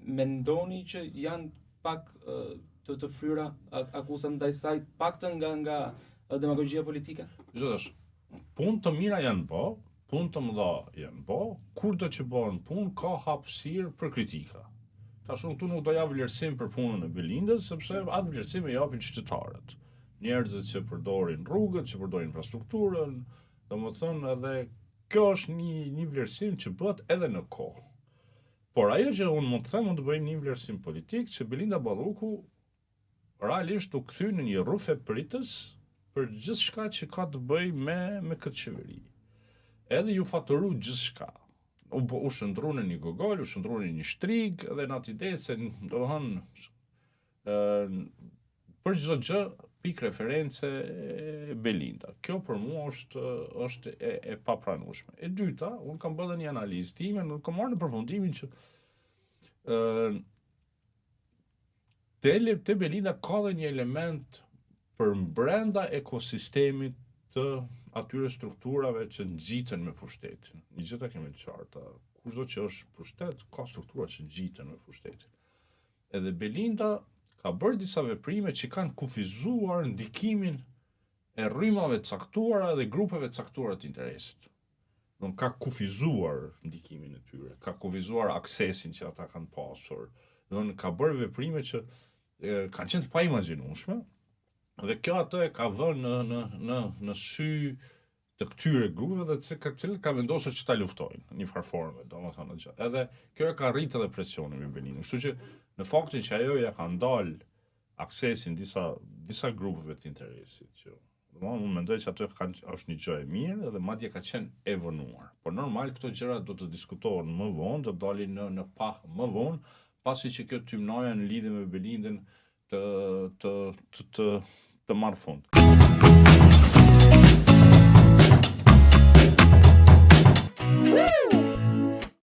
mendoni që janë pak të fryra akuzat ndaj saj, paktën nga demagogjia politike? Gjithashtu, punë të mira janë bë, punë të mëdha janë bë, kurdo që bëhen punë ka hapësirë për kritika. Tash unë këtu nuk do jap vlerësim për punën e Belindës, sepse atë vlerësim e japin qytetarët. Njerëzit që përdorin rrugët, që përdorin infrastrukturën, domethënë edhe kjo është një vlerësim që bëhet edhe në kohë. Por ajo që unë mund të them, mund të bëj një vlerësim politik që Belinda Balluku realisht u kthy në një rrufë pritës për gjithçka që ka të bëjë me këtë qeveri. Edhe ju fatëru gjithçka. U shëndru në një gogol, u shëndru në një shtrig, dhe në atë ide se domethënë për çdo gjë pikë reference Belinda. Kjo për mua është e papranueshme. E dyta, unë kam bërë një analizë time, nuk kam marrë në përfundimin që te Belinda ka dhe një element për brenda ekosistemit të atyre strukturave që ngjiten me pushtetin. Një gjë ta kemi të qarta. Kushdo që është pushtet, ka struktura që ngjiten me pushtetin. Edhe Belinda ka bërë disa veprime që kanë kufizuar ndikimin e rrymave të caktuara dhe grupeve të caktuara të interesit. Nuk ka kufizuar ndikimin e tyre, ka kufizuar aksesin që ata kanë pasur. Ka bërë veprime që kanë qenë të paimagjinueshme, dhe kjo atë e ka vënë në sy të këtyre grupeve dhe cilët ka vendosur që ta luftojnë në një farë forme, domethënë gjë. Edhe kjo e ka rritë edhe presionin me Belindën. Kështu që në faktin që ajo ja ka ndal aksesin disa grupeve të interesit, që unë mendoj që ato është një gjë e mirë dhe madje ka qenë e vënuar. Por normal këto gjëra do të diskutohen më vonë, do dalin në pah më vonë, pasi që kjo tymnaja në lidhje me Belindën të marrë fund.